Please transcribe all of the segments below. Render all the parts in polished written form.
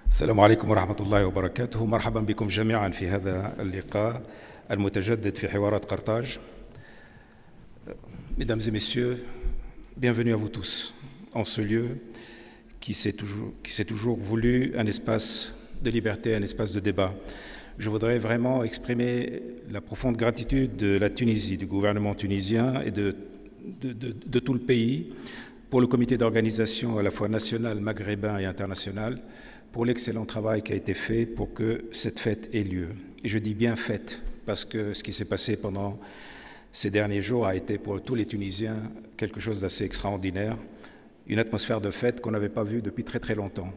السلام عليكم ورحمة الله وبركاته. مرحبا بكم جميعا في هذا اللقاء المتجدد في حوارات قرطاج. Mesdames et messieurs, bienvenue à vous tous en ce lieu qui s'est toujours voulu un espace de liberté, un espace de débat. Je voudrais vraiment exprimer la profonde gratitude de la Tunisie, du gouvernement tunisien et de tout le pays pour le comité d'organisation à la fois national, maghrébin et international, pour l'excellent travail qui a été fait pour que cette fête ait lieu. Et je dis bien fête, parce que ce qui s'est passé pendant ces derniers jours a été pour tous les Tunisiens quelque chose d'assez extraordinaire, une atmosphère de fête qu'on n'avait pas vue depuis très très longtemps.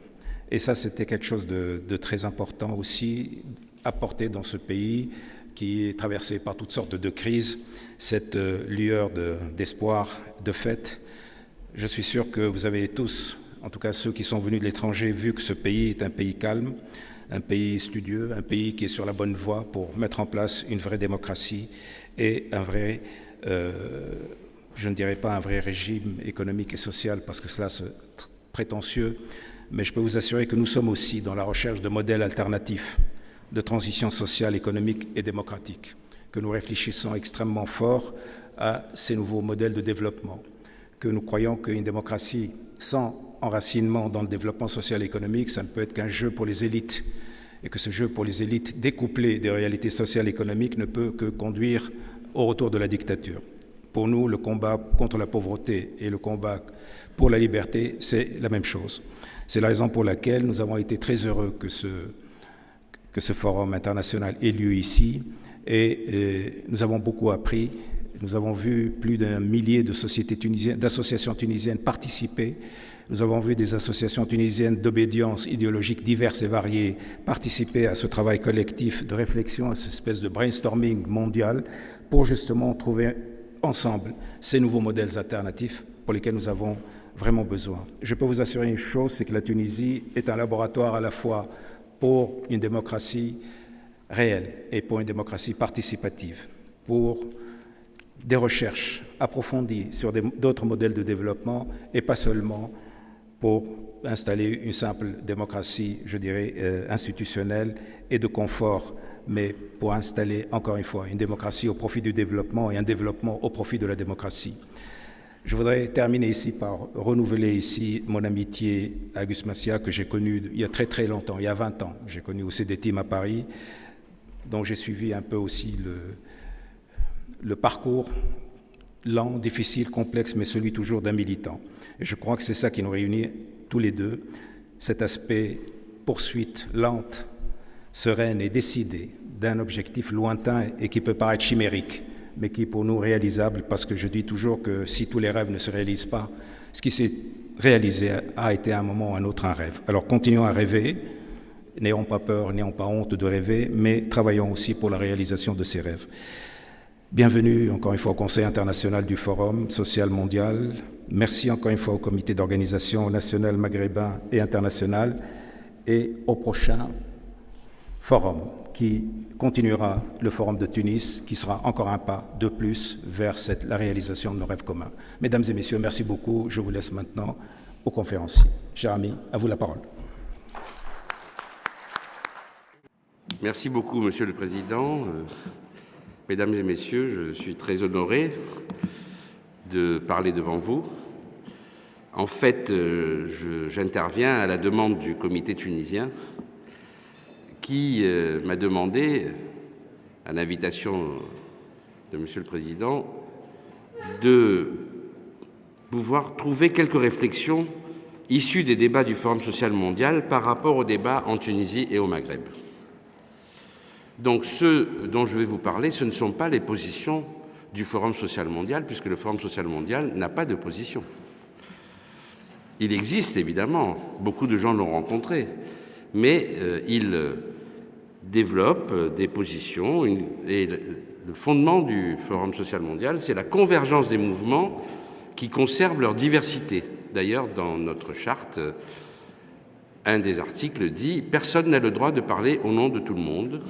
Et ça, c'était quelque chose de très important aussi, apporté dans ce pays qui est traversé par toutes sortes de crises, cette lueur d'espoir, de fête. Je suis sûr que vous avez tous, en tout cas ceux qui sont venus de l'étranger, vu que ce pays est un pays calme, un pays studieux, un pays qui est sur la bonne voie pour mettre en place une vraie démocratie et un vrai, je ne dirais pas un vrai régime économique et social, parce que cela c'est prétentieux, mais je peux vous assurer que nous sommes aussi dans la recherche de modèles alternatifs de transition sociale, économique et démocratique, que nous réfléchissons extrêmement fort à ces nouveaux modèles de développement, que nous croyons qu'une démocratie sans enracinement dans le développement social et économique, ça ne peut être qu'un jeu pour les élites, et que ce jeu pour les élites découplé des réalités sociales et économiques ne peut que conduire au retour de la dictature. Pour nous, le combat contre la pauvreté et le combat pour la liberté, c'est la même chose. C'est la raison pour laquelle nous avons été très heureux que ce forum international ait lieu ici, et nous avons beaucoup appris. Nous avons vu plus d'un millier de sociétés tunisiennes, d'associations tunisiennes participer. Nous avons vu des associations tunisiennes d'obédience idéologique diverses et variées participer à ce travail collectif de réflexion, à cette espèce de brainstorming mondial pour justement trouver ensemble ces nouveaux modèles alternatifs pour lesquels nous avons vraiment besoin. Je peux vous assurer une chose, c'est que la Tunisie est un laboratoire à la fois pour une démocratie réelle et pour une démocratie participative, pour des recherches approfondies sur d'autres modèles de développement et pas seulement pour installer une simple démocratie, je dirais, institutionnelle et de confort, mais pour installer, encore une fois, une démocratie au profit du développement et un développement au profit de la démocratie. Je voudrais terminer ici par renouveler ici mon amitié à Gus Massia, que j'ai connu il y a très très longtemps, il y a 20 ans. J'ai connu au CDTIM à Paris, dont j'ai suivi un peu aussi le parcours lent, difficile, complexe, mais celui toujours d'un militant. Et je crois que c'est ça qui nous réunit tous les deux, cet aspect poursuite lente, sereine et décidée d'un objectif lointain et qui peut paraître chimérique, mais qui est pour nous réalisable, parce que je dis toujours que si tous les rêves ne se réalisent pas, ce qui s'est réalisé a été à un moment ou à un autre un rêve. Alors continuons à rêver, n'ayons pas peur, n'ayons pas honte de rêver, mais travaillons aussi pour la réalisation de ces rêves. Bienvenue encore une fois au Conseil international du Forum social mondial. Merci encore une fois au comité d'organisation national, maghrébin et international, et au prochain forum qui continuera le forum de Tunis, qui sera encore un pas de plus vers la réalisation de nos rêves communs. Mesdames et messieurs, merci beaucoup. Je vous laisse maintenant aux conférenciers. Cher ami, à vous la parole. Merci beaucoup, Monsieur le Président. Mesdames et messieurs, je suis très honoré de parler devant vous. En fait, j'interviens à la demande du comité tunisien qui m'a demandé, à l'invitation de Monsieur le Président, de pouvoir trouver quelques réflexions issues des débats du Forum social mondial par rapport aux débats en Tunisie et au Maghreb. Donc ce dont je vais vous parler, ce ne sont pas les positions du Forum social mondial, puisque le Forum social mondial n'a pas de position. Il existe évidemment, beaucoup de gens l'ont rencontré, mais il développe des positions, et le fondement du Forum social mondial, c'est la convergence des mouvements qui conservent leur diversité. D'ailleurs, dans notre charte, un des articles dit « Personne n'a le droit de parler au nom de tout le monde ».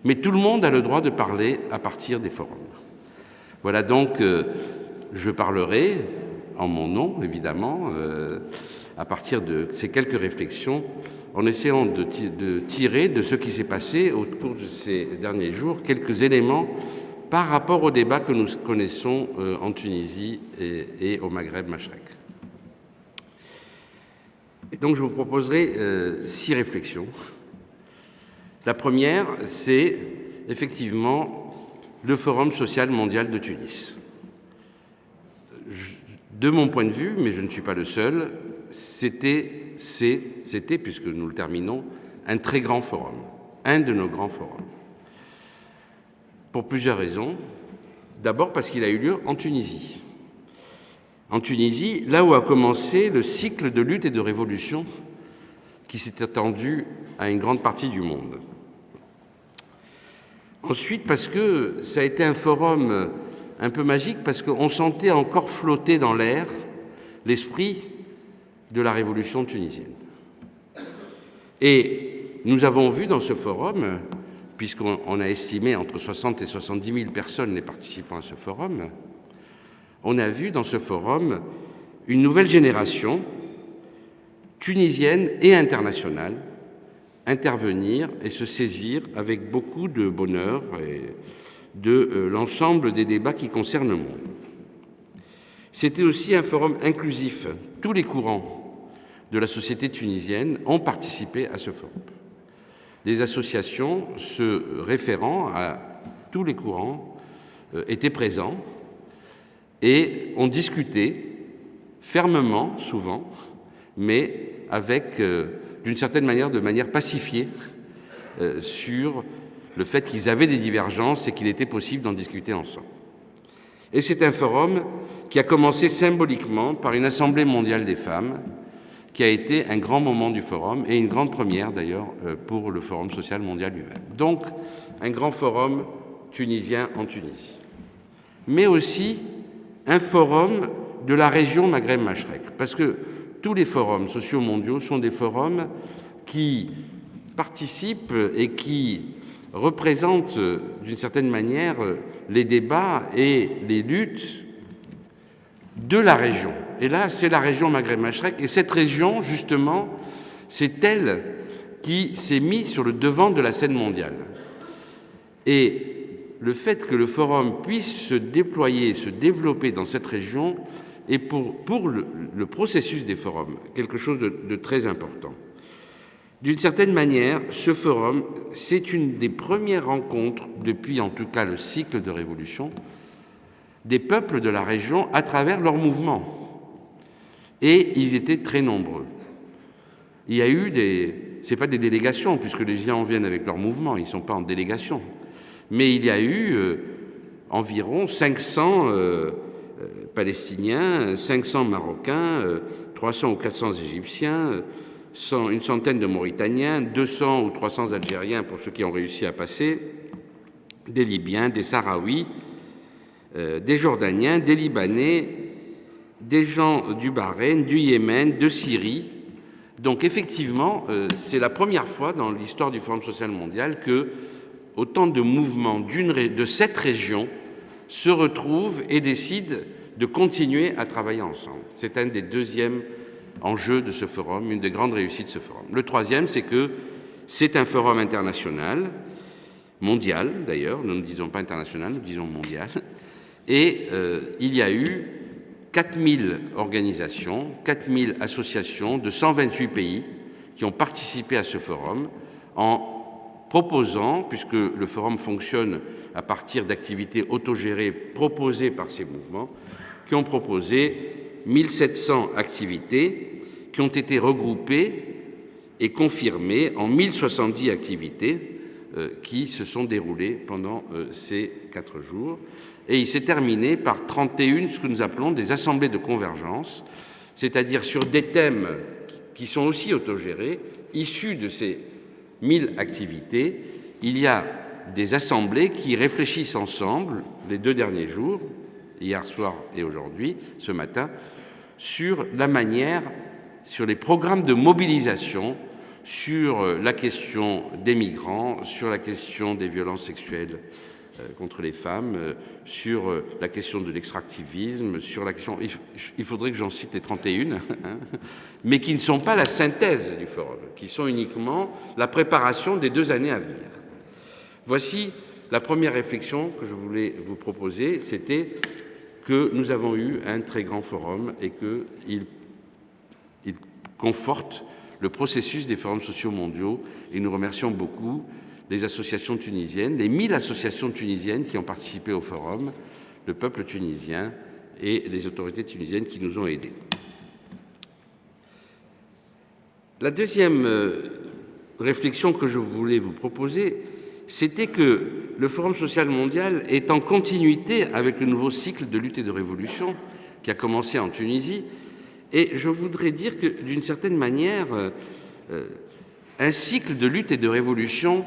Mais tout le monde a le droit de parler à partir des forums. Voilà donc, je parlerai en mon nom, évidemment, à partir de ces quelques réflexions, en essayant de tirer de ce qui s'est passé au cours de ces derniers jours quelques éléments par rapport au débat que nous connaissons en Tunisie et au Maghreb Mashrek. Et donc je vous proposerai 6 réflexions. La première, c'est effectivement le Forum social mondial de Tunis. De mon point de vue, mais je ne suis pas le seul, c'était, puisque nous le terminons, un très grand forum, un de nos grands forums. Pour plusieurs raisons. D'abord parce qu'il a eu lieu en Tunisie. En Tunisie, là où a commencé le cycle de lutte et de révolution qui s'est étendu à une grande partie du monde. Ensuite, parce que ça a été un forum un peu magique, parce qu'on sentait encore flotter dans l'air l'esprit de la révolution tunisienne. Et nous avons vu dans ce forum, puisqu'on a estimé entre 60 et 70 000 personnes les participants à ce forum, on a vu dans ce forum une nouvelle génération tunisienne et internationale intervenir et se saisir avec beaucoup de bonheur et de l'ensemble des débats qui concernent le monde. C'était aussi un forum inclusif. Tous les courants de la société tunisienne ont participé à ce forum. Des associations se référant à tous les courants étaient présents et ont discuté fermement, souvent, mais avec, d'une certaine manière, de manière pacifiée, sur le fait qu'ils avaient des divergences et qu'il était possible d'en discuter ensemble. Et c'est un forum qui a commencé symboliquement par une Assemblée mondiale des femmes, qui a été un grand moment du forum et une grande première d'ailleurs pour le Forum social mondial lui-même. Donc, un grand forum tunisien en Tunisie. Mais aussi un forum de la région Maghreb-Mashrek, parce que tous les forums sociaux mondiaux sont des forums qui participent et qui représentent d'une certaine manière les débats et les luttes de la région. Et là, c'est la région Maghreb-Mashrek. Et cette région, justement, c'est elle qui s'est mise sur le devant de la scène mondiale. Et le fait que le forum puisse se déployer, se développer dans cette région est pour le processus des forums quelque chose de très important. D'une certaine manière, ce forum, c'est une des premières rencontres, depuis en tout cas le cycle de révolution, des peuples de la région à travers leurs mouvements. Et ils étaient très nombreux. Il y a eu c'est pas des délégations, puisque les gens viennent avec leurs mouvements, ils ne sont pas en délégation. Mais il y a eu environ 500 Palestiniens, 500 Marocains, 300 ou 400 Égyptiens, une centaine de Mauritaniens, 200 ou 300 Algériens pour ceux qui ont réussi à passer, des Libyens, des Sahraouis, des Jordaniens, des Libanais, des gens du Bahreïn, du Yémen, de Syrie. Donc effectivement, c'est la première fois dans l'histoire du Forum social mondial que autant de mouvements de cette région se retrouvent et décident de continuer à travailler ensemble. C'est un des deuxièmes enjeux de ce forum, une des grandes réussites de ce forum. Le troisième, c'est que c'est un forum international, mondial d'ailleurs, nous ne disons pas international, nous disons mondial, et il y a eu 4000 organisations, 4000 associations de 128 pays qui ont participé à ce forum en proposant, puisque le forum fonctionne à partir d'activités autogérées proposées par ces mouvements, qui ont proposé 1700 activités qui ont été regroupées et confirmées en 1070 activités qui se sont déroulées pendant ces 4 jours. Et il s'est terminé par 31, ce que nous appelons des assemblées de convergence, c'est-à-dire sur des thèmes qui sont aussi autogérés, issus de ces 1000 activités. Il y a des assemblées qui réfléchissent ensemble les 2 derniers jours, hier soir et aujourd'hui, ce matin, sur la manière, sur les programmes de mobilisation, sur la question des migrants, sur la question des violences sexuelles contre les femmes, sur la question de l'extractivisme, sur la question... Il faudrait que j'en cite les 31, hein, mais qui ne sont pas la synthèse du forum, qui sont uniquement la préparation des 2 années à venir. Voici la première réflexion que je voulais vous proposer, c'était que nous avons eu un très grand forum et qu'il conforte le processus des forums sociaux mondiaux, et nous remercions beaucoup les associations tunisiennes, les 1000 associations tunisiennes qui ont participé au forum, le peuple tunisien et les autorités tunisiennes qui nous ont aidés. La deuxième réflexion que je voulais vous proposer, c'était que le Forum social mondial est en continuité avec le nouveau cycle de lutte et de révolution qui a commencé en Tunisie, et je voudrais dire que, d'une certaine manière, un cycle de lutte et de révolution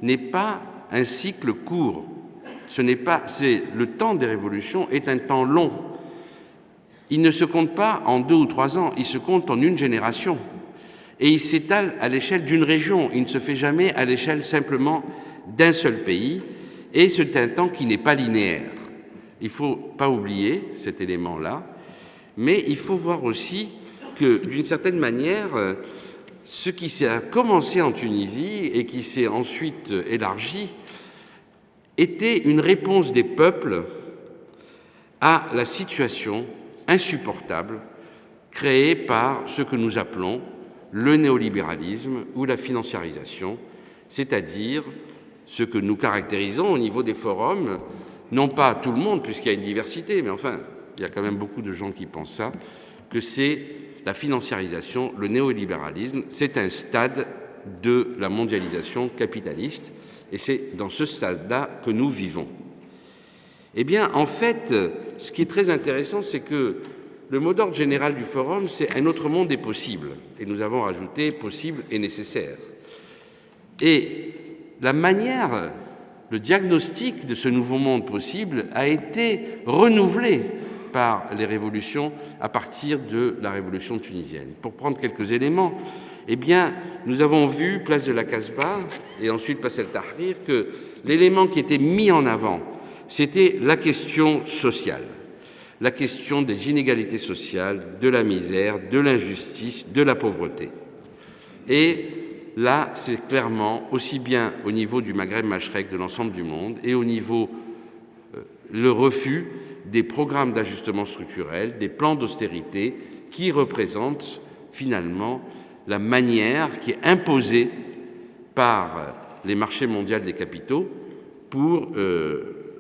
n'est pas un cycle court. Le temps des révolutions est un temps long. Il ne se compte pas en 2 ou 3 ans, il se compte en une génération. Et il s'étale à l'échelle d'une région, il ne se fait jamais à l'échelle simplement d'un seul pays, et c'est un temps qui n'est pas linéaire. Il ne faut pas oublier cet élément-là, mais il faut voir aussi que, d'une certaine manière, ce qui a commencé en Tunisie et qui s'est ensuite élargi était une réponse des peuples à la situation insupportable créée par ce que nous appelons le néolibéralisme ou la financiarisation, c'est-à-dire ce que nous caractérisons au niveau des forums, non pas tout le monde, puisqu'il y a une diversité, mais enfin, il y a quand même beaucoup de gens qui pensent ça, que c'est la financiarisation, le néolibéralisme, c'est un stade de la mondialisation capitaliste, et c'est dans ce stade-là que nous vivons. Eh bien, en fait, ce qui est très intéressant, c'est que le mot d'ordre général du forum, c'est un autre monde est possible, et nous avons rajouté possible et nécessaire. Et la manière, le diagnostic de ce nouveau monde possible a été renouvelé par les révolutions à partir de la révolution tunisienne. Pour prendre quelques éléments, eh bien, nous avons vu, place de la Casbah et ensuite place El Tahrir, que l'élément qui était mis en avant, c'était la question sociale, la question des inégalités sociales, de la misère, de l'injustice, de la pauvreté. Et là, c'est clairement, aussi bien au niveau du Maghreb Machrek, de l'ensemble du monde, et au niveau le refus des programmes d'ajustement structurel, des plans d'austérité qui représentent finalement la manière qui est imposée par les marchés mondiaux des capitaux pour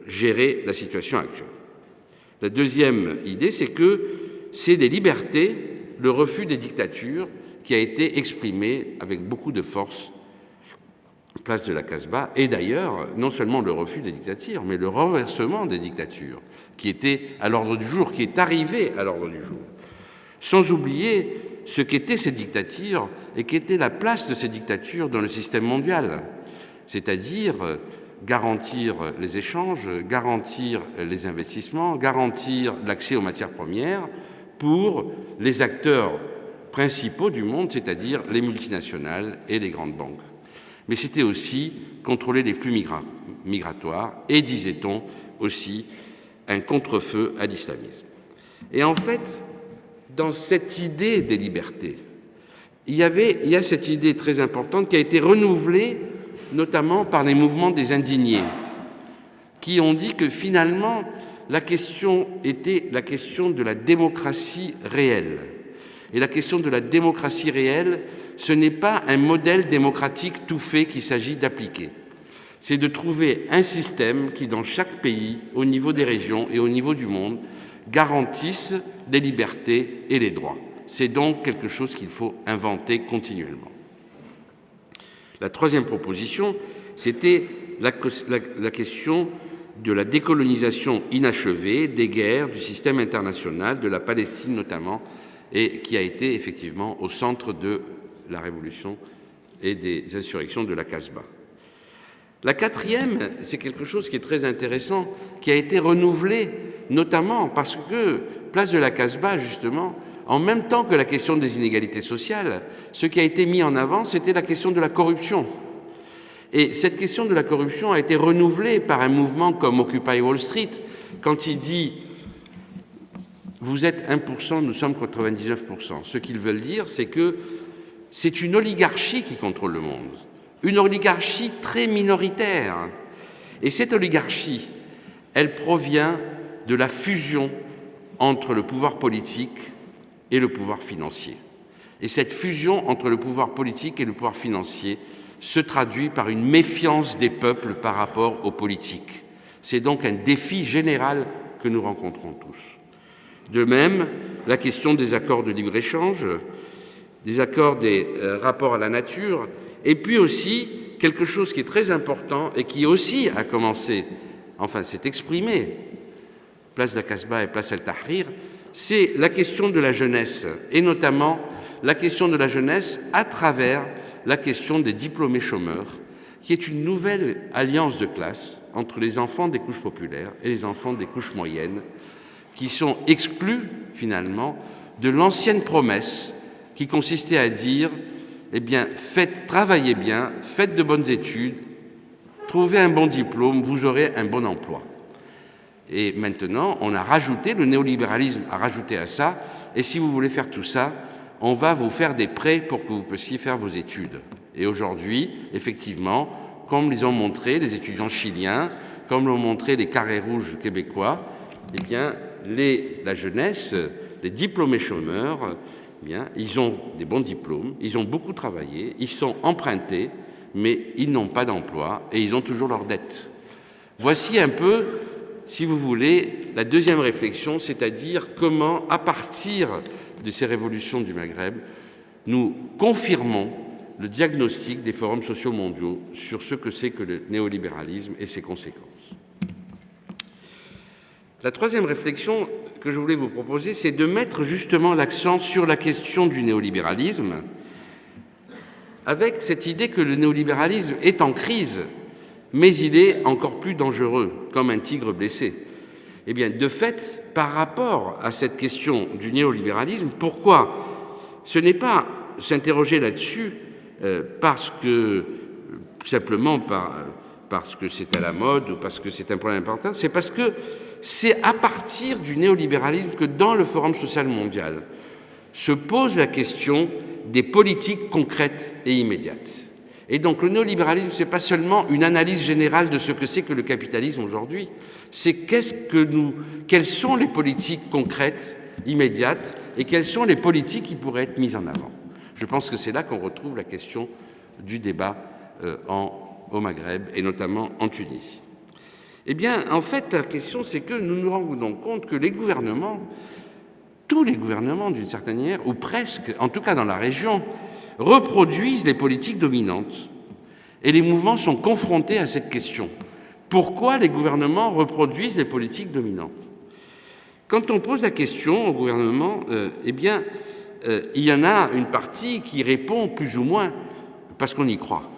gérer la situation actuelle. La deuxième idée, c'est que c'est des libertés, le refus des dictatures qui a été exprimé avec beaucoup de force place de la Casbah, et d'ailleurs, non seulement le refus des dictatures, mais le renversement des dictatures, qui était à l'ordre du jour, qui est arrivé à l'ordre du jour. Sans oublier ce qu'étaient ces dictatures et qu'était la place de ces dictatures dans le système mondial, c'est-à-dire garantir les échanges, garantir les investissements, garantir l'accès aux matières premières pour les acteurs principaux du monde, c'est-à-dire les multinationales et les grandes banques. Mais c'était aussi contrôler les flux migratoires et, disait-on, aussi un contre-feu à l'islamisme. Et en fait, dans cette idée des libertés, il y a cette idée très importante qui a été renouvelée notamment par les mouvements des indignés, qui ont dit que finalement, la question était la question de la démocratie réelle. Et la question de la démocratie réelle, ce n'est pas un modèle démocratique tout fait qu'il s'agit d'appliquer. C'est de trouver un système qui, dans chaque pays, au niveau des régions et au niveau du monde, garantisse les libertés et les droits. C'est donc quelque chose qu'il faut inventer continuellement. La troisième proposition, c'était la question de la décolonisation inachevée, des guerres, du système international, de la Palestine notamment, et qui a été effectivement au centre de la révolution et des insurrections de la Casbah. La quatrième, c'est quelque chose qui est très intéressant, qui a été renouvelé notamment parce que, place de la Casbah, justement, en même temps que la question des inégalités sociales, ce qui a été mis en avant, c'était la question de la corruption. Et cette question de la corruption a été renouvelée par un mouvement comme Occupy Wall Street, quand il dit « vous êtes 1%, nous sommes 99%». Ce qu'ils veulent dire, c'est que c'est une oligarchie qui contrôle le monde, une oligarchie très minoritaire. Et cette oligarchie, elle provient de la fusion entre le pouvoir politique et le pouvoir financier. Et cette fusion entre le pouvoir politique et le pouvoir financier se traduit par une méfiance des peuples par rapport aux politiques. C'est donc un défi général que nous rencontrons tous. De même, la question des accords de libre-échange, des accords des rapports à la nature, et puis aussi quelque chose qui est très important et qui aussi a commencé, enfin s'est exprimé, place de la Casbah et place El-Tahrir, c'est la question de la jeunesse, et notamment la question de la jeunesse à travers la question des diplômés chômeurs, qui est une nouvelle alliance de classe entre les enfants des couches populaires et les enfants des couches moyennes, qui sont exclus, finalement, de l'ancienne promesse qui consistait à dire « eh bien, travaillez bien, faites de bonnes études, trouvez un bon diplôme, vous aurez un bon emploi ». Et maintenant, on a rajouté, le néolibéralisme a rajouté à ça, et si vous voulez faire tout ça, on va vous faire des prêts pour que vous puissiez faire vos études. Et aujourd'hui, effectivement, comme les ont montré les étudiants chiliens, comme l'ont montré les carrés rouges québécois, eh bien, la jeunesse, les diplômés chômeurs, eh bien, ils ont des bons diplômes, ils ont beaucoup travaillé, ils sont empruntés, mais ils n'ont pas d'emploi et ils ont toujours leurs dettes. Voici un peu, si vous voulez, la deuxième réflexion, c'est-à-dire comment, à partir de ces révolutions du Maghreb, nous confirmons le diagnostic des forums sociaux mondiaux sur ce que c'est que le néolibéralisme et ses conséquences. La troisième réflexion que je voulais vous proposer, c'est de mettre justement l'accent sur la question du néolibéralisme, avec cette idée que le néolibéralisme est en crise, mais il est encore plus dangereux, comme un tigre blessé. Eh bien, de fait, par rapport à cette question du néolibéralisme, pourquoi ce n'est pas s'interroger là-dessus simplement parce que c'est à la mode ou parce que c'est un problème important, c'est parce que c'est à partir du néolibéralisme que dans le Forum social mondial se pose la question des politiques concrètes et immédiates. Et donc le néolibéralisme, ce n'est pas seulement une analyse générale de ce que c'est que le capitalisme aujourd'hui, c'est quelles sont les politiques concrètes, immédiates, et quelles sont les politiques qui pourraient être mises en avant. Je pense que c'est là qu'on retrouve la question du débat au Maghreb, et notamment en Tunisie. Eh bien, en fait, la question, c'est que nous nous rendons compte que les gouvernements, tous les gouvernements d'une certaine manière, ou presque, en tout cas dans la région, reproduisent les politiques dominantes. Et les mouvements sont confrontés à cette question. Pourquoi les gouvernements reproduisent les politiques dominantes? Quand on pose la question au gouvernement, il y en a une partie qui répond plus ou moins parce qu'on y croit.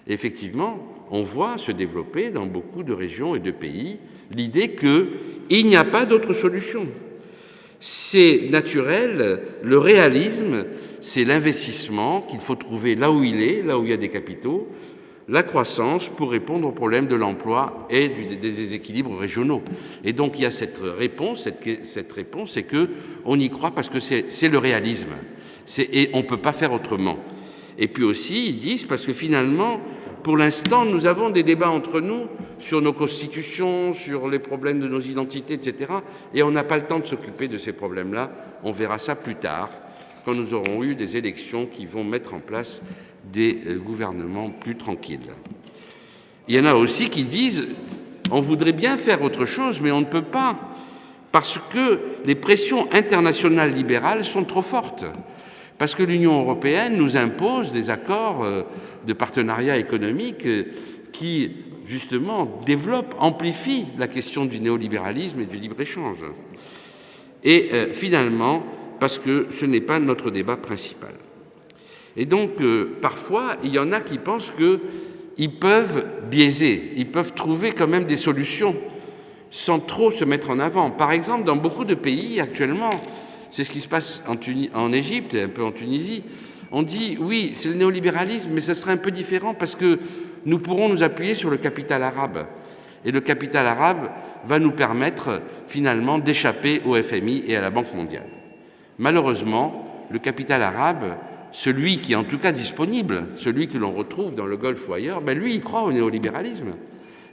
Et effectivement, on voit se développer dans beaucoup de régions et de pays l'idée qu'il n'y a pas d'autre solution. C'est naturel, le réalisme, c'est l'investissement qu'il faut trouver là où il est, là où il y a des capitaux, la croissance pour répondre aux problèmes de l'emploi et des déséquilibres régionaux. Et donc il y a cette réponse, c'est qu'on y croit parce que c'est le réalisme. Et on ne peut pas faire autrement. Et puis aussi, ils disent, parce que finalement, pour l'instant, nous avons des débats entre nous sur nos constitutions, sur les problèmes de nos identités, etc. Et on n'a pas le temps de s'occuper de ces problèmes-là. On verra ça plus tard, quand nous aurons eu des élections qui vont mettre en place des gouvernements plus tranquilles. Il y en a aussi qui disent on voudrait bien faire autre chose, mais on ne peut pas, parce que les pressions internationales libérales sont trop fortes. Parce que l'Union européenne nous impose des accords de partenariat économique qui, justement, développent, amplifient la question du néolibéralisme et du libre-échange. Et finalement, parce que ce n'est pas notre débat principal. Et donc, parfois, il y en a qui pensent qu'ils peuvent biaiser, ils peuvent trouver quand même des solutions sans trop se mettre en avant. Par exemple, dans beaucoup de pays, actuellement, c'est ce qui se passe en Égypte et un peu en Tunisie, on dit oui, c'est le néolibéralisme, mais ce serait un peu différent parce que nous pourrons nous appuyer sur le capital arabe. Et le capital arabe va nous permettre finalement d'échapper au FMI et à la Banque mondiale. Malheureusement, le capital arabe, celui qui est en tout cas disponible, celui que l'on retrouve dans le Golfe ou ailleurs, ben lui, il croit au néolibéralisme.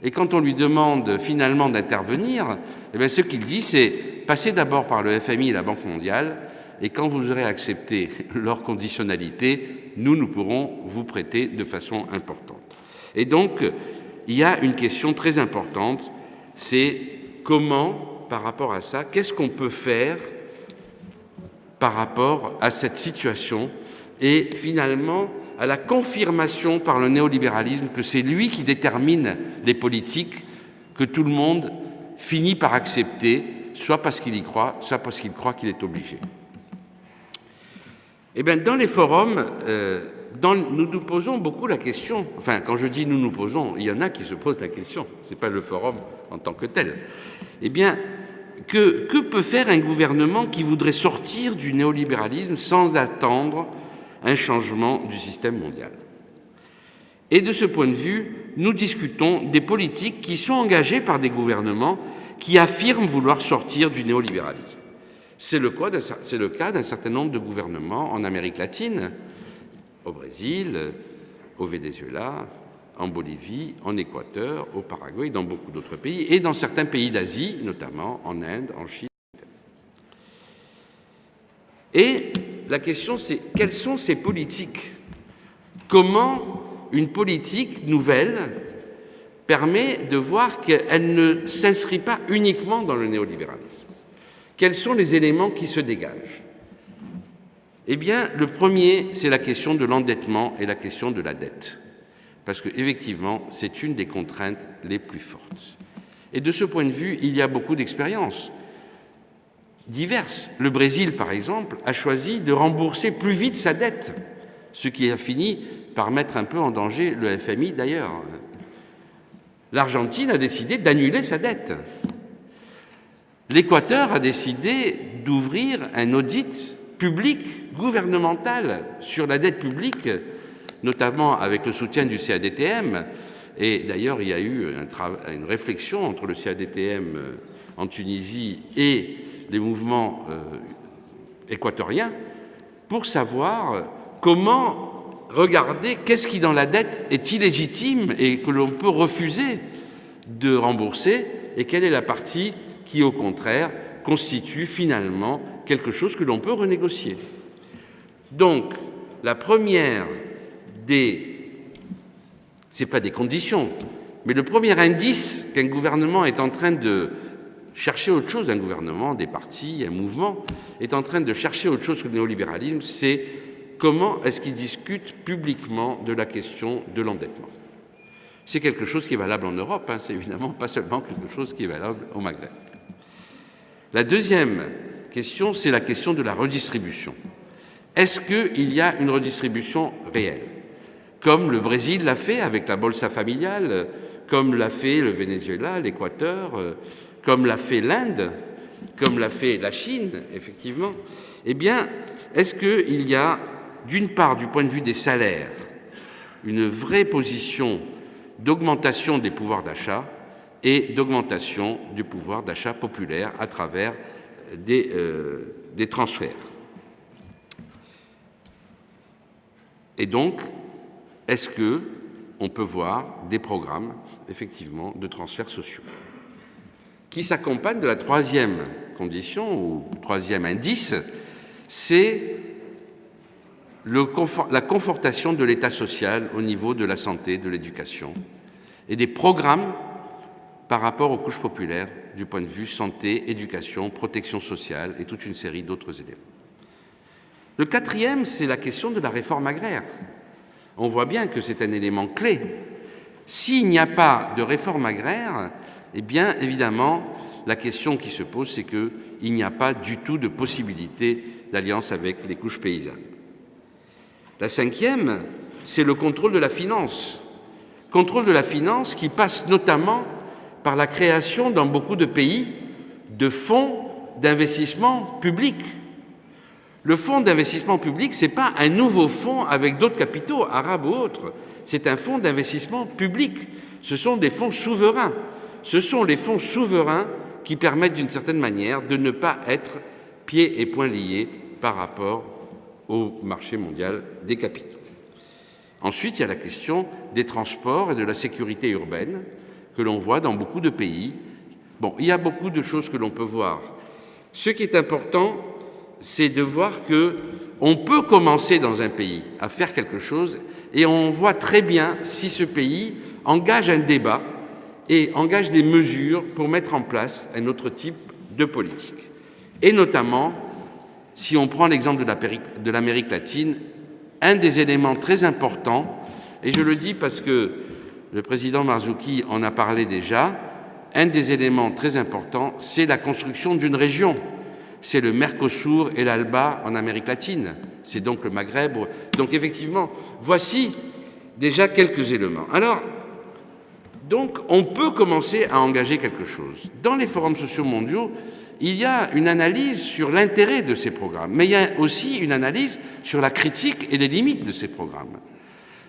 Et quand on lui demande finalement d'intervenir, eh bien, ce qu'il dit, c'est passez d'abord par le FMI et la Banque mondiale, et quand vous aurez accepté leur conditionnalité, nous pourrons vous prêter de façon importante. Et donc, il y a une question très importante, c'est comment, par rapport à ça, qu'est-ce qu'on peut faire par rapport à cette situation et finalement à la confirmation par le néolibéralisme que c'est lui qui détermine les politiques que tout le monde finit par accepter, soit parce qu'il y croit, soit parce qu'il croit qu'il est obligé. Eh bien, dans les forums, nous nous posons beaucoup la question, enfin, quand je dis nous posons, il y en a qui se posent la question, ce n'est pas le forum en tant que tel. Eh bien, que peut faire un gouvernement qui voudrait sortir du néolibéralisme sans attendre un changement du système mondial? Et de ce point de vue, nous discutons des politiques qui sont engagées par des gouvernements qui affirment vouloir sortir du néolibéralisme. C'est le cas d'un certain nombre de gouvernements en Amérique latine, au Brésil, au Venezuela, en Bolivie, en Équateur, au Paraguay, dans beaucoup d'autres pays, et dans certains pays d'Asie, notamment en Inde, en Chine. Et la question, c'est quelles sont ces politiques? Comment une politique nouvelle permet de voir qu'elle ne s'inscrit pas uniquement dans le néolibéralisme? Quels sont les éléments qui se dégagent? Eh bien, le premier, c'est la question de l'endettement et la question de la dette. Parce qu'effectivement, c'est une des contraintes les plus fortes. Et de ce point de vue, il y a beaucoup d'expériences diverses. Le Brésil, par exemple, a choisi de rembourser plus vite sa dette, ce qui a fini par mettre un peu en danger le FMI d'ailleurs. L'Argentine a décidé d'annuler sa dette. L'Équateur a décidé d'ouvrir un audit public, gouvernemental, sur la dette publique, notamment avec le soutien du CADTM. Et d'ailleurs, il y a eu une réflexion entre le CADTM en Tunisie et les mouvements équatoriens pour savoir comment regarder qu'est-ce qui, dans la dette, est illégitime et que l'on peut refuser de rembourser et quelle est la partie qui, au contraire, constitue finalement quelque chose que l'on peut renégocier. Donc, la première c'est pas des conditions, mais le premier indice qu'un gouvernement est en train de chercher autre chose, un gouvernement, des partis, un mouvement, est en train de chercher autre chose que le néolibéralisme, c'est comment est-ce qu'il discute publiquement de la question de l'endettement. C'est quelque chose qui est valable en Europe, hein, c'est évidemment pas seulement quelque chose qui est valable au Maghreb. La deuxième question, c'est la question de la redistribution. Est-ce qu'il y a une redistribution réelle? Comme le Brésil l'a fait avec la Bolsa familiale, comme l'a fait le Venezuela, l'Équateur, comme l'a fait l'Inde, comme l'a fait la Chine, effectivement. Eh bien, est-ce qu'il y a, d'une part, du point de vue des salaires, une vraie position d'augmentation des pouvoirs d'achat et d'augmentation du pouvoir d'achat populaire à travers des transferts? Et donc, est-ce qu'on peut voir des programmes, effectivement, de transferts sociaux qui s'accompagnent de la troisième condition ou troisième indice, c'est la confortation de l'État social au niveau de la santé, de l'éducation et des programmes par rapport aux couches populaires du point de vue santé, éducation, protection sociale et toute une série d'autres éléments. Le quatrième, c'est la question de la réforme agraire. On voit bien que c'est un élément clé. S'il n'y a pas de réforme agraire, eh bien, évidemment, la question qui se pose, c'est qu'il n'y a pas du tout de possibilité d'alliance avec les couches paysannes. La cinquième, c'est le contrôle de la finance. Contrôle de la finance qui passe notamment par la création dans beaucoup de pays de fonds d'investissement public. Le fonds d'investissement public, ce n'est pas un nouveau fonds avec d'autres capitaux, arabes ou autres. C'est un fonds d'investissement public. Ce sont des fonds souverains. Ce sont les fonds souverains qui permettent d'une certaine manière de ne pas être pieds et poings liés par rapport au marché mondial des capitaux. Ensuite, il y a la question des transports et de la sécurité urbaine que l'on voit dans beaucoup de pays. Bon, il y a beaucoup de choses que l'on peut voir. Ce qui est important, c'est de voir qu'on peut commencer dans un pays à faire quelque chose et on voit très bien si ce pays engage un débat et engage des mesures pour mettre en place un autre type de politique. Et notamment, si on prend l'exemple de l'Amérique latine, un des éléments très importants, et je le dis parce que le président Marzouki en a parlé déjà, un des éléments très importants, c'est la construction d'une région. C'est le Mercosur et l'ALBA en Amérique latine. C'est donc le Maghreb. Donc effectivement, voici déjà quelques éléments. Alors, donc, on peut commencer à engager quelque chose. Dans les forums sociaux mondiaux, il y a une analyse sur l'intérêt de ces programmes, mais il y a aussi une analyse sur la critique et les limites de ces programmes.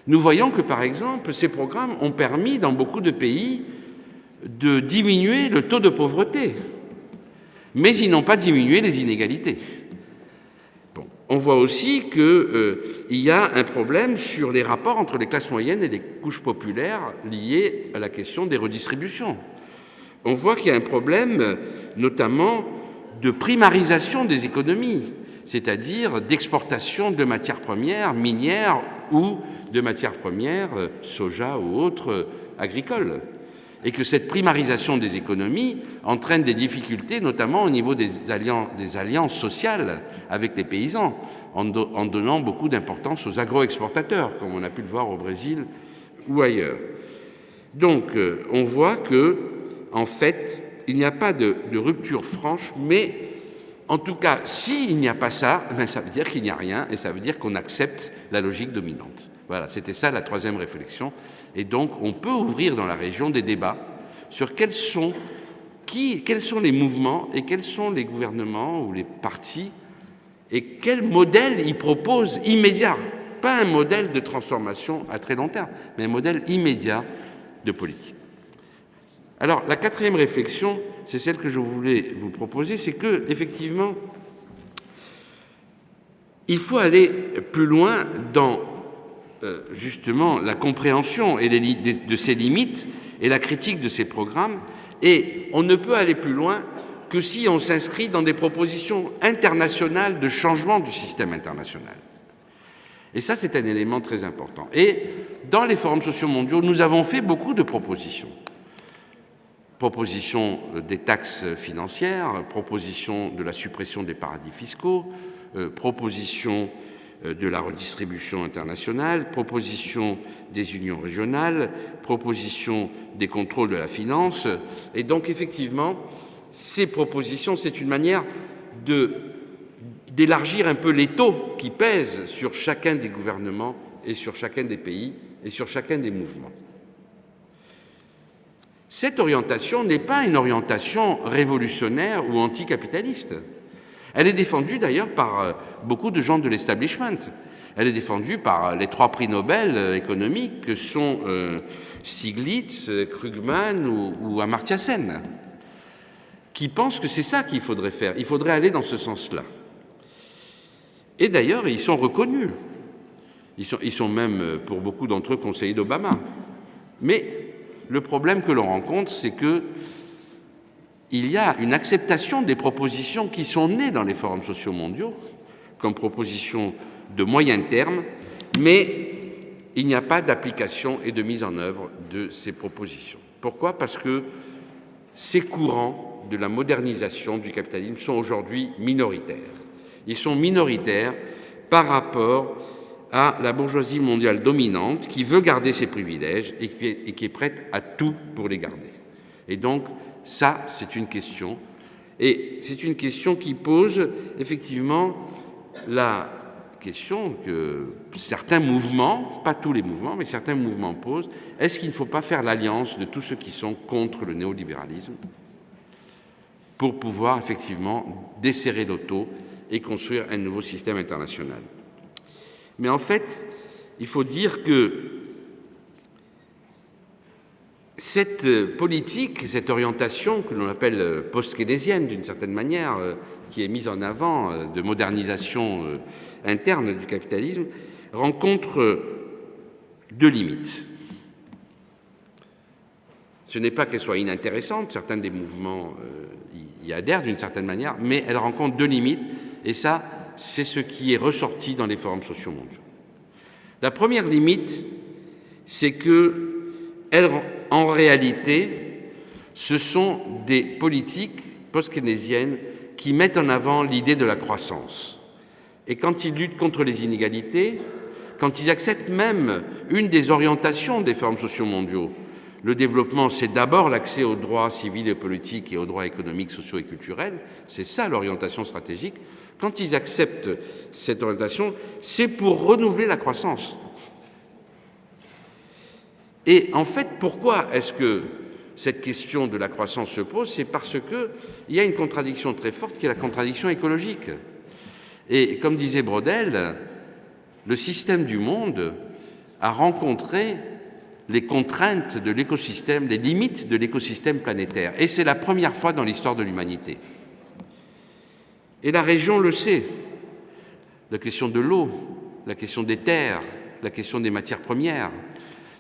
Nous voyons que, par exemple, ces programmes ont permis, dans beaucoup de pays, de diminuer le taux de pauvreté, mais ils n'ont pas diminué les inégalités. Bon. On voit aussi qu'il y a un problème sur les rapports entre les classes moyennes et les couches populaires liés à la question des redistributions. On voit qu'il y a un problème, notamment, de primarisation des économies, c'est-à-dire d'exportation de matières premières minières ou de matières premières, soja ou autres, agricoles. Et que cette primarisation des économies entraîne des difficultés, notamment au niveau des alliances sociales avec les paysans, en donnant beaucoup d'importance aux agroexportateurs, comme on a pu le voir au Brésil ou ailleurs. Donc, on voit que, en fait, il n'y a pas de rupture franche, mais en tout cas, s'il n'y a pas ça, ben ça veut dire qu'il n'y a rien, et ça veut dire qu'on accepte la logique dominante. Voilà, c'était ça la troisième réflexion. Et donc, on peut ouvrir dans la région des débats sur quels sont les mouvements et quels sont les gouvernements ou les partis et quel modèle ils proposent immédiat. Pas un modèle de transformation à très long terme, mais un modèle immédiat de politique. Alors, la quatrième réflexion, c'est celle que je voulais vous proposer, c'est que, effectivement, il faut aller plus loin dans justement la compréhension de ces limites et la critique de ces programmes, et on ne peut aller plus loin que si on s'inscrit dans des propositions internationales de changement du système international. Et ça, c'est un élément très important. Et dans les forums sociaux mondiaux, nous avons fait beaucoup de propositions. Proposition des taxes financières, proposition de la suppression des paradis fiscaux, proposition de la redistribution internationale, proposition des unions régionales, proposition des contrôles de la finance. Et donc, effectivement, ces propositions, c'est une manière d'élargir un peu l'étau qui pèse sur chacun des gouvernements et sur chacun des pays et sur chacun des mouvements. Cette orientation n'est pas une orientation révolutionnaire ou anticapitaliste. Elle est défendue d'ailleurs par beaucoup de gens de l'establishment. Elle est défendue par les 3 prix Nobel économiques que sont Stiglitz, Krugman ou Amartya Sen, qui pensent que c'est ça qu'il faudrait faire. Il faudrait aller dans ce sens-là. Et d'ailleurs, ils sont reconnus. Ils sont même, pour beaucoup d'entre eux, conseillers d'Obama. Mais le problème que l'on rencontre, c'est que il y a une acceptation des propositions qui sont nées dans les forums sociaux mondiaux, comme propositions de moyen terme, mais il n'y a pas d'application et de mise en œuvre de ces propositions. Pourquoi ? Parce que ces courants de la modernisation du capitalisme sont aujourd'hui minoritaires. Ils sont minoritaires par rapport à la bourgeoisie mondiale dominante qui veut garder ses privilèges et qui est prête à tout pour les garder. Et donc, ça, c'est une question. Et c'est une question qui pose effectivement la question que certains mouvements, pas tous les mouvements, mais certains mouvements posent, est-ce qu'il ne faut pas faire l'alliance de tous ceux qui sont contre le néolibéralisme pour pouvoir effectivement desserrer l'auto et construire un nouveau système international. Mais en fait, il faut dire que cette politique, cette orientation que l'on appelle post-keynésienne d'une certaine manière, qui est mise en avant de modernisation interne du capitalisme, rencontre deux limites. Ce n'est pas qu'elle soit inintéressante, certains des mouvements y adhèrent d'une certaine manière, mais elle rencontre deux limites, et ça, c'est ce qui est ressorti dans les forums sociaux mondiaux. La première limite, c'est que, en réalité, ce sont des politiques post-keynésiennes qui mettent en avant l'idée de la croissance. Et quand ils luttent contre les inégalités, quand ils acceptent même une des orientations des forums sociaux mondiaux, le développement, c'est d'abord l'accès aux droits civils et politiques et aux droits économiques, sociaux et culturels. C'est ça l'orientation stratégique. Quand ils acceptent cette orientation, c'est pour renouveler la croissance. Et en fait, pourquoi est-ce que cette question de la croissance se pose? C'est parce qu'il y a une contradiction très forte qui est la contradiction écologique. Et comme disait Braudel, le système du monde a rencontré les contraintes de l'écosystème, les limites de l'écosystème planétaire. Et c'est la première fois dans l'histoire de l'humanité. Et la région le sait. La question de l'eau, la question des terres, la question des matières premières.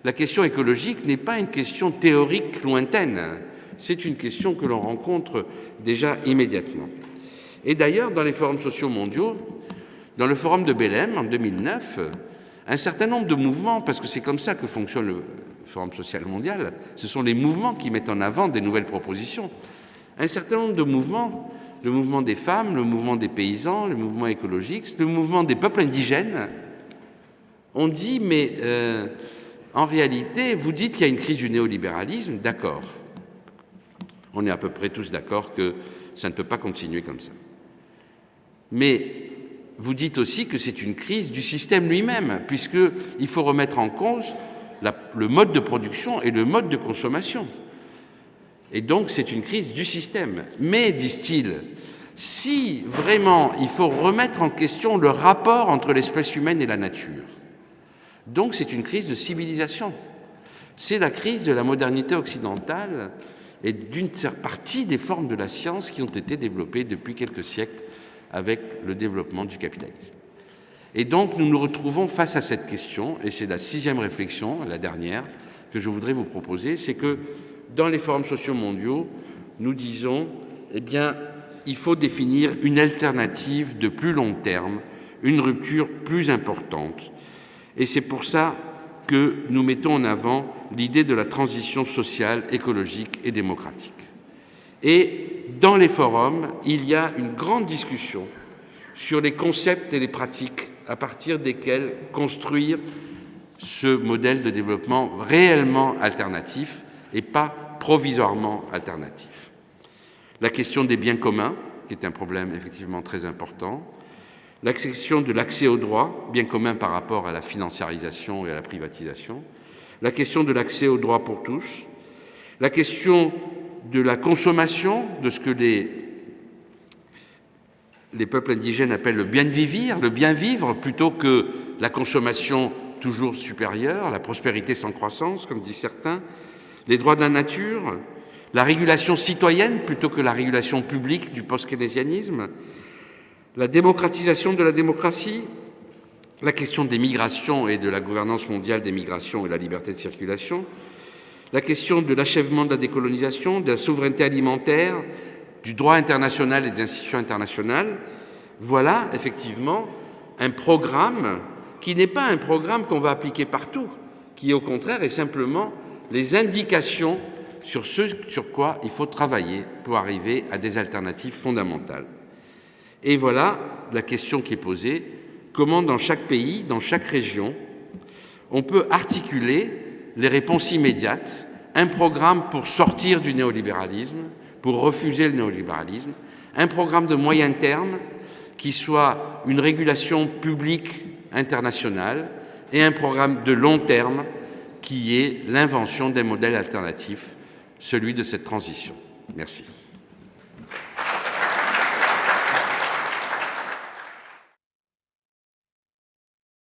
La question écologique n'est pas une question théorique lointaine. C'est une question que l'on rencontre déjà immédiatement. Et d'ailleurs, dans les forums sociaux mondiaux, dans le forum de Belém en 2009, un certain nombre de mouvements, parce que c'est comme ça que fonctionne le Forum social mondial, ce sont les mouvements qui mettent en avant des nouvelles propositions. Un certain nombre de mouvements, le mouvement des femmes, le mouvement des paysans, le mouvement écologique, le mouvement des peuples indigènes, ont dit, mais en réalité, vous dites qu'il y a une crise du néolibéralisme, d'accord. On est à peu près tous d'accord que ça ne peut pas continuer comme ça. Mais vous dites aussi que c'est une crise du système lui-même, puisqu'il faut remettre en cause le mode de production et le mode de consommation. Et donc, c'est une crise du système. Mais, disent-ils, si vraiment il faut remettre en question le rapport entre l'espèce humaine et la nature, donc c'est une crise de civilisation. C'est la crise de la modernité occidentale et d'une partie des formes de la science qui ont été développées depuis quelques siècles avec le développement du capitalisme. Et donc, nous nous retrouvons face à cette question, et c'est la sixième réflexion, la dernière, que je voudrais vous proposer, c'est que dans les forums sociaux mondiaux, nous disons, eh bien, il faut définir une alternative de plus long terme, une rupture plus importante. Et c'est pour ça que nous mettons en avant l'idée de la transition sociale, écologique et démocratique. Et dans les forums, il y a une grande discussion sur les concepts et les pratiques à partir desquels construire ce modèle de développement réellement alternatif et pas provisoirement alternatif. La question des biens communs, qui est un problème effectivement très important, la question de l'accès aux droits, bien commun par rapport à la financiarisation et à la privatisation, la question de l'accès aux droits pour tous, la question de la consommation, de ce que les peuples indigènes appellent le bien vivre, plutôt que la consommation toujours supérieure, la prospérité sans croissance, comme disent certains, les droits de la nature, la régulation citoyenne plutôt que la régulation publique du post-keynésianisme, la démocratisation de la démocratie, la question des migrations et de la gouvernance mondiale des migrations et la liberté de circulation, la question de l'achèvement de la décolonisation, de la souveraineté alimentaire, du droit international et des institutions internationales. Voilà effectivement un programme qui n'est pas un programme qu'on va appliquer partout, qui au contraire est simplement les indications sur ce sur quoi il faut travailler pour arriver à des alternatives fondamentales. Et voilà la question qui est posée, comment dans chaque pays, dans chaque région, on peut articuler les réponses immédiates, un programme pour sortir du néolibéralisme, pour refuser le néolibéralisme, un programme de moyen terme qui soit une régulation publique internationale et un programme de long terme qui est l'invention d'un modèle alternatif, celui de cette transition. Merci.